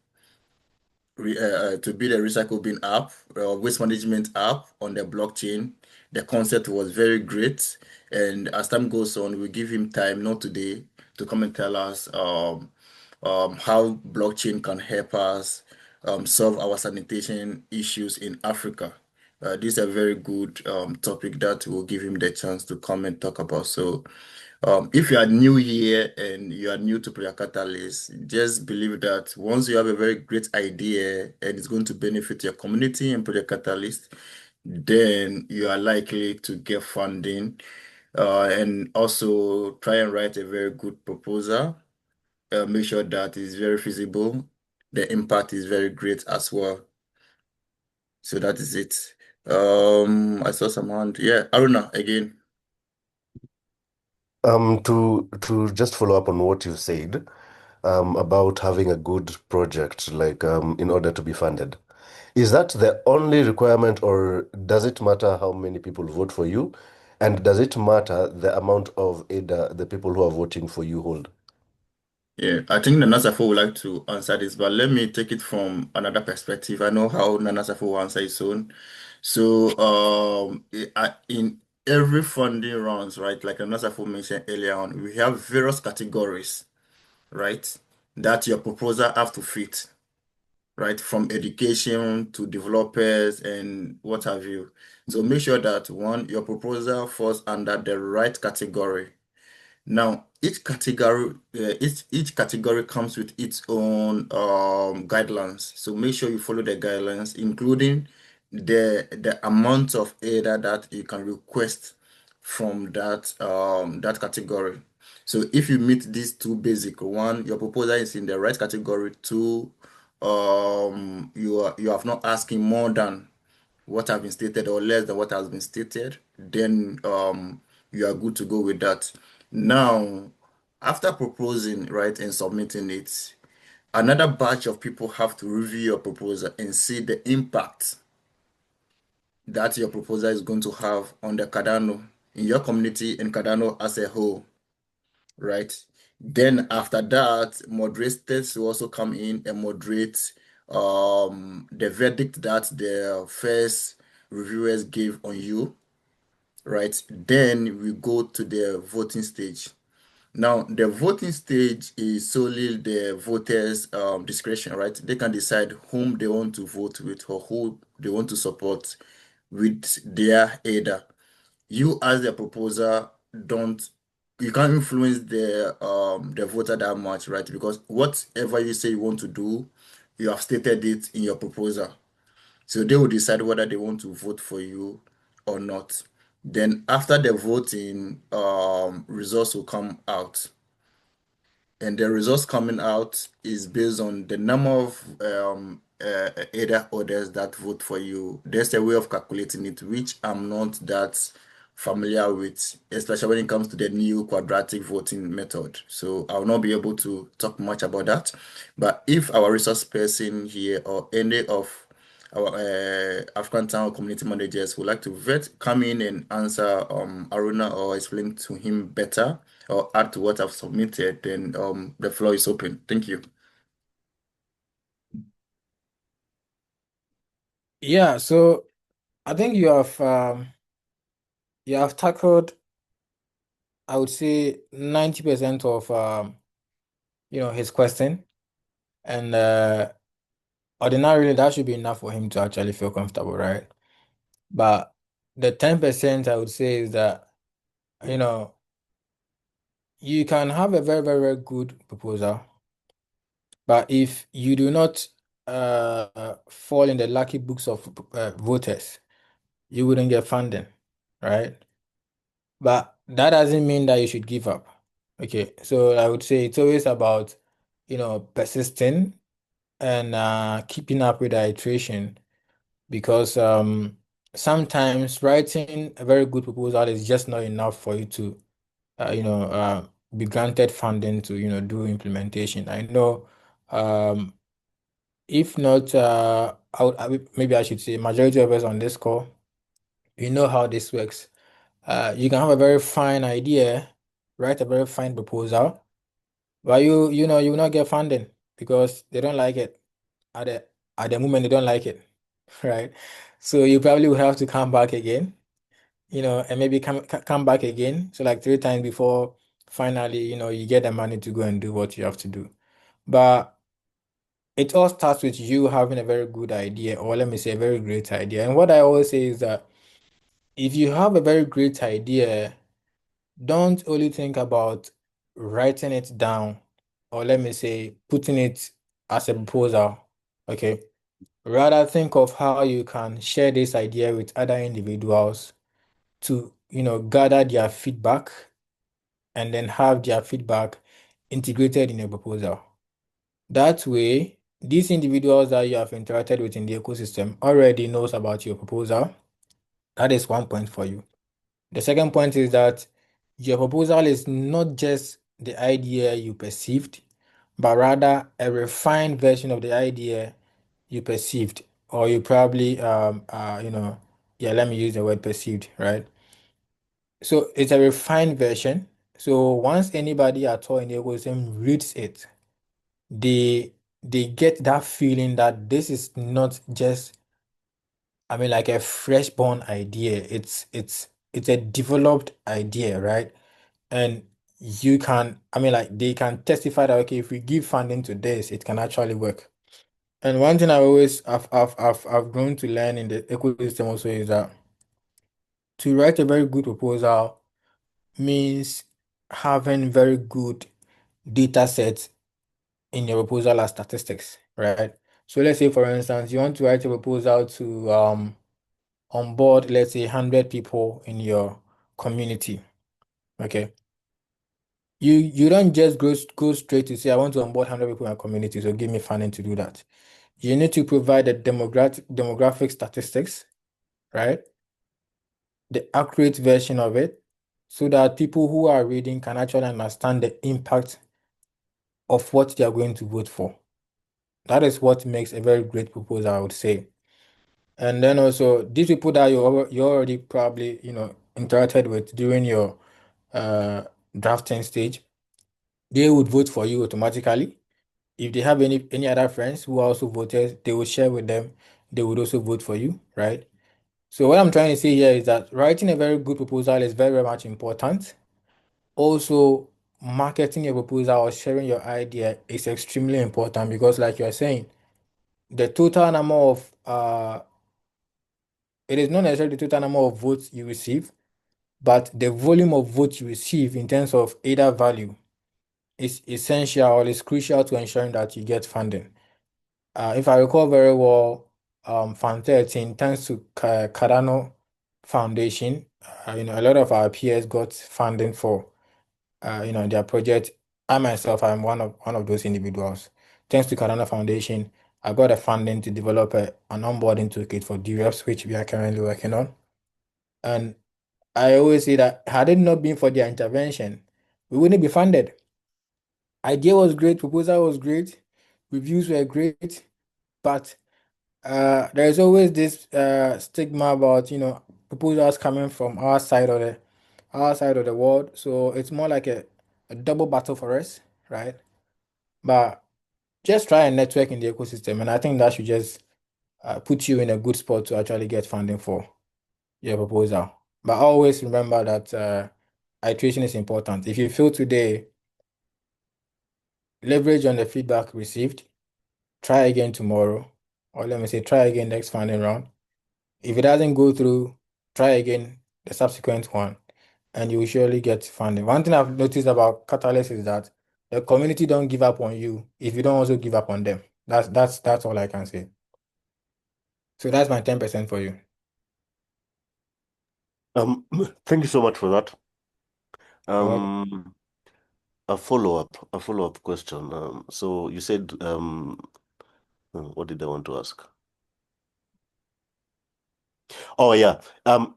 to build a recycle bin app, waste management app on the blockchain. The concept was very great, and as time goes on, we give him time, not today, to come and tell us how blockchain can help us solve our sanitation issues in Africa. This is a very good topic that will give him the chance to come and talk about. So if you are new here and you are new to Prayer Catalyst, just believe that once you have a very great idea and it's going to benefit your community and Prayer Catalyst, then you are likely to get funding and also try and write a very good proposal. Make sure that it's very feasible. The impact is very great as well. So that is it. I saw some hand. Yeah, Aruna again. To just follow up on what you said, about having a good project, like in order to be funded. Is that the only requirement, or does it matter how many people vote for you? And does it matter the amount of aid the people who are voting for you hold? Yeah, I think Nana Safo would like to answer this, but let me take it from another perspective. I know how Nana Safo will answer his own. So, in every funding rounds, right, like Nana Safo mentioned earlier on, we have various categories, right, that your proposal have to fit, right, from education to developers and what have you. So make sure that one, your proposal falls under the right category. Now, each category comes with its own guidelines. So make sure you follow the guidelines, including the amount of data that you can request from that category. So if you meet these two basic, one, your proposal is in the right category. Two, you have not asking more than what have been stated or less than what has been stated, then you are good to go with that. Now, after proposing, right, and submitting it, another batch of people have to review your proposal and see the impact that your proposal is going to have on the Cardano in your community and Cardano as a whole, right? Then after that, moderators will also come in and moderate the verdict that the first reviewers gave on you, right? Then we go to the voting stage. Now, the voting stage is solely the voters' discretion, right? They can decide whom they want to vote with or who they want to support with their either. You as the proposer don't you can't influence the voter that much, right? Because whatever you say you want to do, you have stated it in your proposal. So they will decide whether they want to vote for you or not. Then after the voting, results will come out. And the results coming out is based on the number of either orders that vote for you. There's a way of calculating it, which I'm not that familiar with, especially when it comes to the new quadratic voting method. So I'll not be able to talk much about that. But if our resource person here or any of our African Town community managers would like to come in and answer Aruna or explain to him better or add to what I've submitted, then the floor is open. Thank you. Yeah, so I think you have tackled, I would say, 90% of his question. And ordinarily that should be enough for him to actually feel comfortable, right? But the 10% I would say is that, you know, you can have a very, very, very good proposal, but if you do not fall in the lucky books of voters, you wouldn't get funding, right? But that doesn't mean that you should give up. Okay, so I would say it's always about, persisting and keeping up with the iteration because sometimes writing a very good proposal is just not enough for you to, be granted funding to, do implementation. I know, um, if not, maybe I should say majority of us on this call, you know how this works. You can have a very fine idea, write a very fine proposal, but you will not get funding because they don't like it at the moment. They don't like it, right? So you probably will have to come back again, and maybe come back again. So like three times before finally, you get the money to go and do what you have to do. But it all starts with you having a very good idea, or let me say a very great idea. And what I always say is that if you have a very great idea, don't only think about writing it down, or let me say putting it as a proposal. Okay. Rather think of how you can share this idea with other individuals to, gather their feedback and then have their feedback integrated in a proposal. That way, these individuals that you have interacted with in the ecosystem already knows about your proposal. That is one point for you. The second point is that your proposal is not just the idea you perceived, but rather a refined version of the idea you perceived, or you probably yeah, let me use the word perceived, right? So it's a refined version. So once anybody at all in the ecosystem reads it, they get that feeling that this is not just, I mean, like a fresh born idea. It's a developed idea, right? And you can, I mean, like they can testify that okay, if we give funding to this, it can actually work. And one thing I always I've grown to learn in the ecosystem also is that to write a very good proposal means having very good data sets in your proposal as statistics, right? So let's say, for instance, you want to write a proposal to onboard, let's say, 100 people in your community. Okay. You don't just go straight to say, I want to onboard 100 people in a community, so give me funding to do that. You need to provide the demographic statistics, right? The accurate version of it, so that people who are reading can actually understand the impact of what they are going to vote for. That is what makes a very great proposal, I would say. And then also these people that you already probably, interacted with during your uh drafting stage, they would vote for you automatically. If they have any other friends who also voted, they will share with them, they would also vote for you, right? So what I'm trying to say here is that writing a very good proposal is very, very much important. Also, marketing your proposal or sharing your idea is extremely important because, like you're saying, the total number of it is not necessarily the total number of votes you receive, but the volume of votes you receive in terms of either value is essential or is crucial to ensuring that you get funding. If I recall very well, Fund 13, thanks to Cardano Foundation, a lot of our peers got funding for their project. I myself, I'm one of those individuals. Thanks to Cardano Foundation, I got a funding to develop an onboarding toolkit for DREPs, which we are currently working on. And I always say that had it not been for their intervention, we wouldn't be funded. Idea was great, proposal was great, reviews were great, but there's always this stigma about proposals coming from our side of the world. So it's more like a double battle for us, right? But just try and network in the ecosystem, and I think that should just put you in a good spot to actually get funding for your proposal. But always remember that iteration is important. If you fail today, leverage on the feedback received, try again tomorrow, or let me say, try again next funding round. If it doesn't go through, try again the subsequent one, and you will surely get funding. One thing I've noticed about Catalyst is that the community don't give up on you if you don't also give up on them. That's all I can say. So that's my 10% for you. Thank you so much for that. You're welcome. A follow-up question. So you said, what did I want to ask? Oh yeah.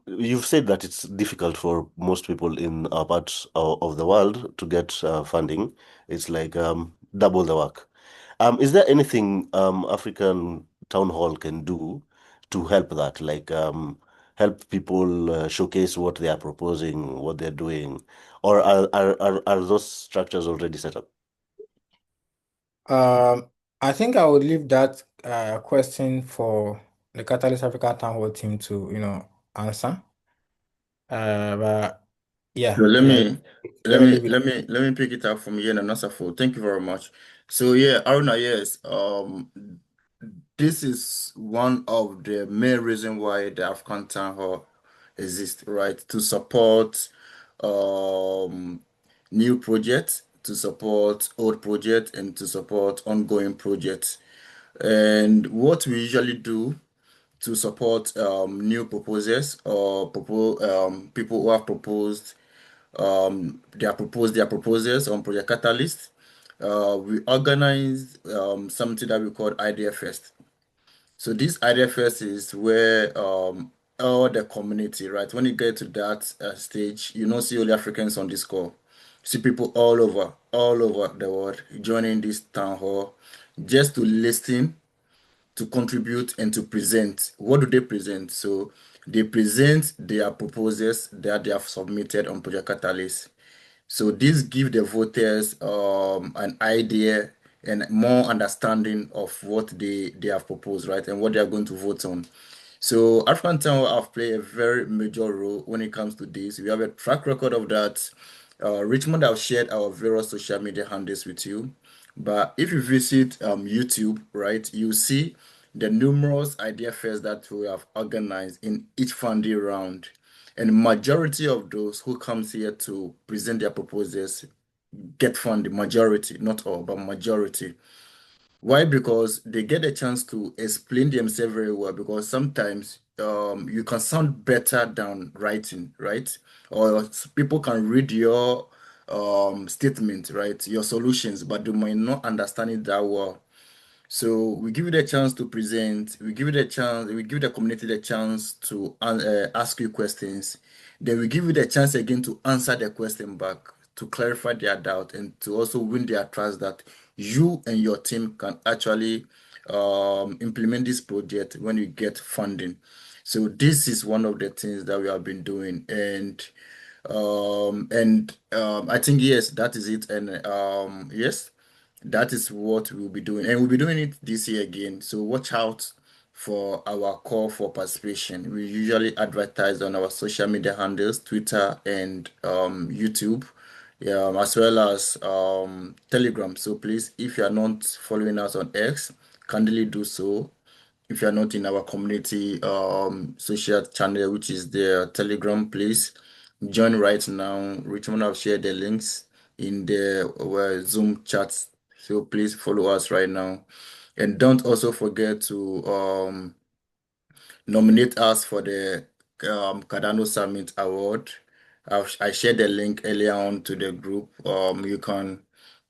You've said that it's difficult for most people in our parts of the world to get funding. It's like double the work. Is there anything African Town Hall can do to help that? Like help people showcase what they are proposing, what they're doing, or are those structures already set up? I think I would leave that question for the Catalyst Africa Town Hall team to, answer. But So yeah, yeah, let me leave it. let me pick it up from here and answer for. Thank you very much. So yeah, Aruna, yes, this is one of the main reason why the African Town Hall exists, right? To support um new projects, to support old projects, and to support ongoing projects. And what we usually do to support new proposers or people who have proposed their proposals on Project Catalyst. We organize something that we call Idea Fest. So this Idea Fest is where all the community, right? When you get to that stage, you don't see only Africans on this call. See people all over the world joining this town hall just to listen, to contribute, and to present. What do they present? So they present their proposals that they have submitted on Project Catalyst. So this give the voters an idea and more understanding of what they have proposed, right, and what they are going to vote on. So African Town have played a very major role when it comes to this. We have a track record of that. Richmond have shared our various social media handles with you. But if you visit YouTube, right, you see the numerous idea fairs that we have organized in each funding round. And majority of those who comes here to present their proposals get funded, majority, not all, but majority. Why? Because they get a chance to explain themselves very well. Because sometimes you can sound better than writing, right? Or people can read your statement, right? Your solutions, but they might not understand it that well. So we give you the chance to present. We give you the chance. We give the community the chance to ask you questions. Then we give you the chance again to answer the question back, to clarify their doubt, and to also win their trust that you and your team can actually implement this project when you get funding. So this is one of the things that we have been doing, and I think yes, that is it, and yes. That is what we'll be doing. And we'll be doing it this year again. So watch out for our call for participation. We usually advertise on our social media handles, Twitter and YouTube, as well as Telegram. So please, if you are not following us on X, kindly do so. If you are not in our community social channel, which is the Telegram, please join right now. Richmond have shared the links in the Zoom chats. So please follow us right now. And don't also forget to nominate us for the Cardano Summit Award. I shared the link earlier on to the group. You can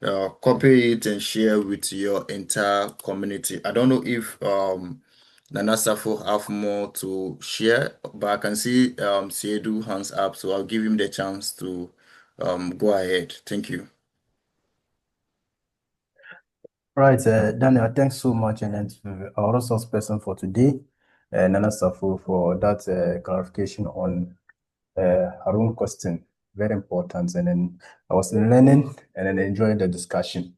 copy it and share with your entire community. I don't know if Nana Safo have more to share, but I can see Siedu hands up, so I'll give him the chance to go ahead. Thank you. Right, Daniel, thanks so much, and then to our resource person for today, Nana Safo, for that clarification on Harun question. Very important, and then I was learning and then enjoying the discussion.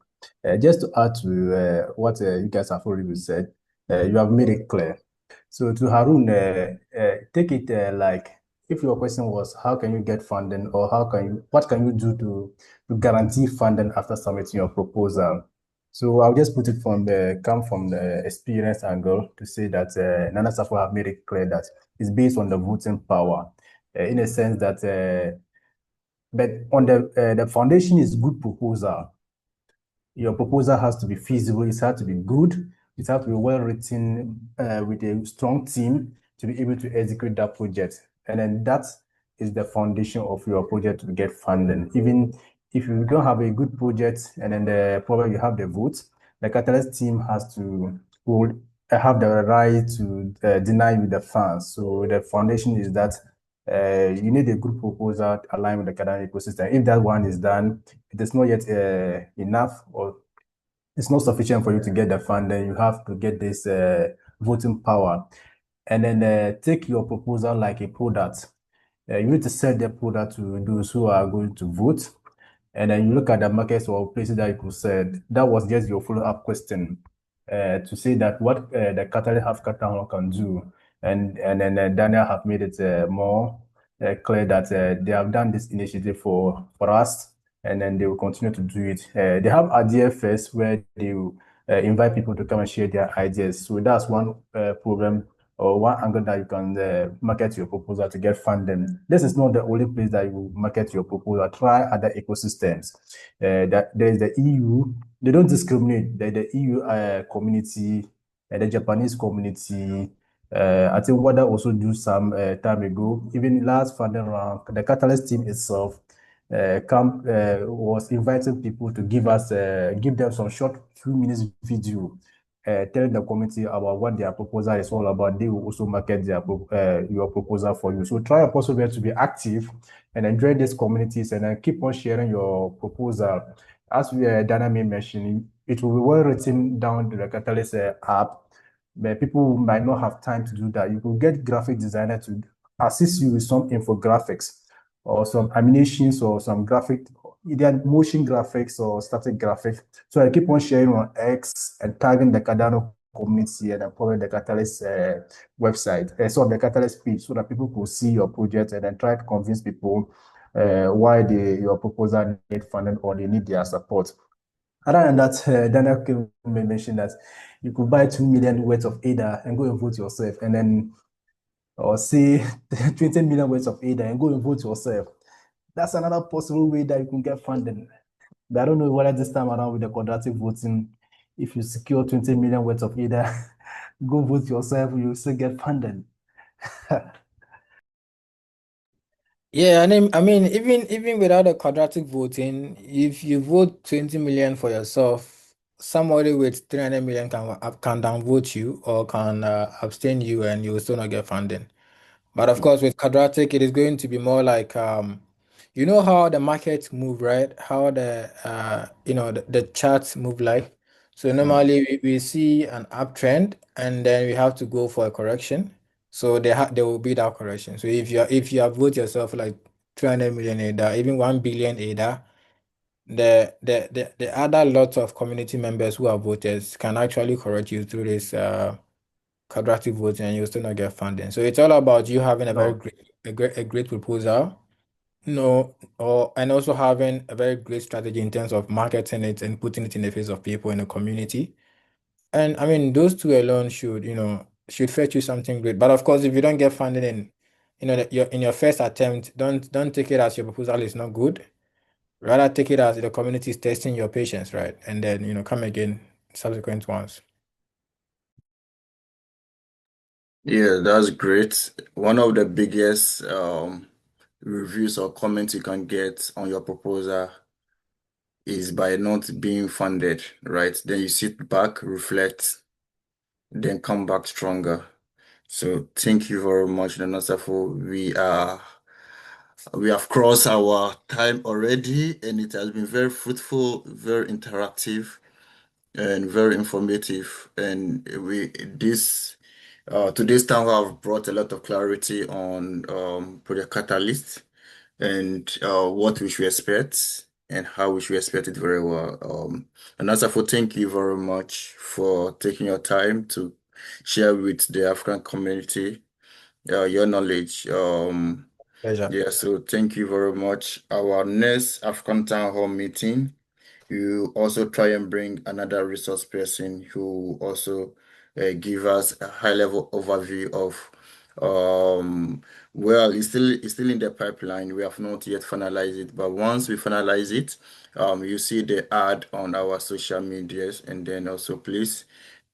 Just to add to what you guys have already said, you have made it clear So to Harun, take it like if your question was how can you get funding or what can you do to guarantee funding after submitting your proposal? So I'll just put it come from the experience angle to say that Nana Safo have made it clear that it's based on the voting power, in a sense that, but on the foundation is good proposal. Your proposal has to be feasible, it has to be good, it has to be well written with a strong team to be able to execute that project. And then that is the foundation of your project to get funding. Even if you don't have a good project and then the problem you have the votes, the Catalyst team has to hold, have the right to deny you the funds. So the foundation is that you need a good proposal aligned with the academic ecosystem. If that one is done, it is not yet enough or it's not sufficient for you to get the funding. You have to get this voting power. And then take your proposal like a product. You need to sell the product to those who are going to vote. And then you look at the markets or places that you could sell. That was just your follow-up question to say that what the Catalyst Africa Townhall can do. And then Daniel have made it more clear that they have done this initiative for us, and then they will continue to do it. They have idea first where they will invite people to come and share their ideas. So that's one problem or one angle that you can market your proposal to get funding. This is not the only place that you market your proposal. Try other ecosystems. That there's the EU. They don't discriminate. The EU community, the Japanese community. I think Wada also do some time ago. Even last funding round, the Catalyst team itself was inviting people to give them some short 2 minutes video telling the committee about what their proposal is all about. They will also market your proposal for you. So try your possible to be active and enjoy these communities and then keep on sharing your proposal. As Dana may mention, it will be well written down to the Catalyst app, but people might not have time to do that. You could get graphic designer to assist you with some infographics or some animations or some graphic, either motion graphics or static graphics. So I keep on sharing on X and tagging the Cardano community and then probably the Catalyst website, so the Catalyst page, so that people could see your project and then try to convince people why your proposal need funding or they need their support. Other than that, Daniel mentioned that you could buy 2 million worth of ADA and go and vote yourself, and then or say 20 million worth of ADA and go and vote yourself. That's another possible way that you can get funding. But I don't know whether this time around with the quadratic voting, if you secure 20 million worth of ADA, go vote yourself, you still get funding. Yeah, and I mean, even without the quadratic voting, if you vote 20 million for yourself, somebody with 300 million can downvote you or can abstain you, and you will still not get funding. But of course, with quadratic, it is going to be more like you know how the markets move, right? How the charts move like. So normally we see an uptrend and then we have to go for a correction. So there will be that correction. So if you have voted yourself like 300 million ADA, even 1 billion ADA, the other lots of community members who have voted can actually correct you through this quadratic voting, and you'll still not get funding. So it's all about you having a very Oh, great proposal, and also having a very great strategy in terms of marketing it and putting it in the face of people in the community. And I mean, those two alone should fetch you something great. But of course, if you don't get funding in your first attempt, don't take it as your proposal is not good. Rather take it as the community is testing your patience, right? And then come again subsequent ones. Yeah, that's great. One of the biggest reviews or comments you can get on your proposal is by not being funded, right? Then you sit back, reflect, then come back stronger. So thank you very much, Nanasafo. We have crossed our time already, and it has been very fruitful, very interactive, and very informative. And we this today's town have brought a lot of clarity on Project Catalyst and what we should expect and how we should expect it very well. And Asafo, thank you very much for taking your time to share with the African community your knowledge. Pleasure. Yeah, so thank you very much. Our next African Town Hall meeting, you also try and bring another resource person who also give us a high level overview of well, it's still in the pipeline. We have not yet finalized it, but once we finalize it, you see the ad on our social medias, and then also please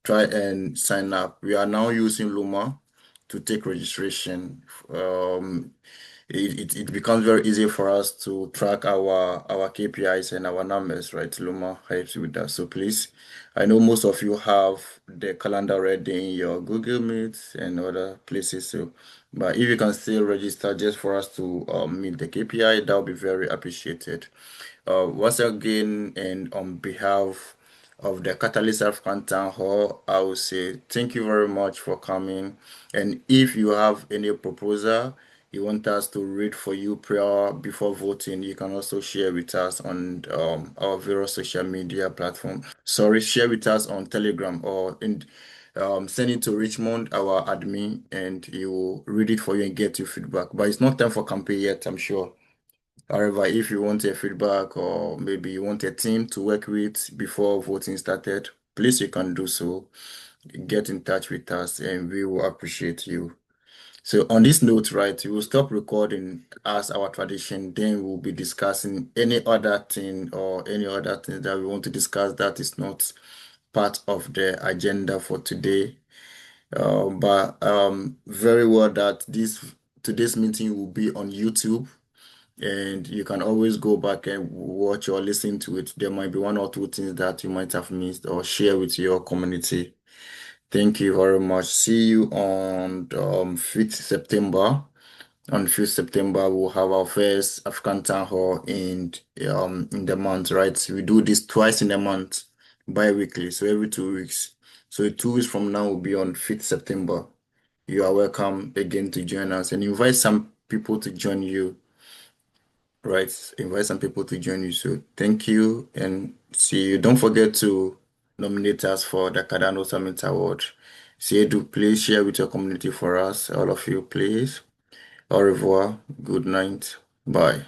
try and sign up. We are now using Luma to take registration. It becomes very easy for us to track our KPIs and our numbers, right? Luma helps with that. So please, I know most of you have the calendar ready in your Google Meet and other places. So, but if you can still register just for us to meet the KPI, that would be very appreciated. Once again, and on behalf of the Catalyst African Town Hall, I will say thank you very much for coming. And if you have any proposal you want us to read for you prior before voting, you can also share with us on our various social media platform. Sorry, share with us on Telegram or send it to Richmond, our admin, and he will read it for you and get your feedback. But it's not time for campaign yet, I'm sure. However, if you want a feedback or maybe you want a team to work with before voting started, please you can do so. Get in touch with us and we will appreciate you. So on this note, right, we will stop recording as our tradition. Then we'll be discussing any other thing or any other thing that we want to discuss that is not part of the agenda for today. But very well that today's meeting will be on YouTube. And you can always go back and watch or listen to it. There might be one or two things that you might have missed or share with your community. Thank you very much. See you on 5th September. On 5th September, we'll have our first African Town Hall in the month, right? We do this twice in a month, bi-weekly, so every 2 weeks. So 2 weeks from now will be on 5th September. You are welcome again to join us and invite some people to join you. Right, invite some people to join you. So thank you and see you. Don't forget to nominate us for the Cardano Summit Award. See you, please share with your community for us. All of you, please. Au revoir. Good night. Bye.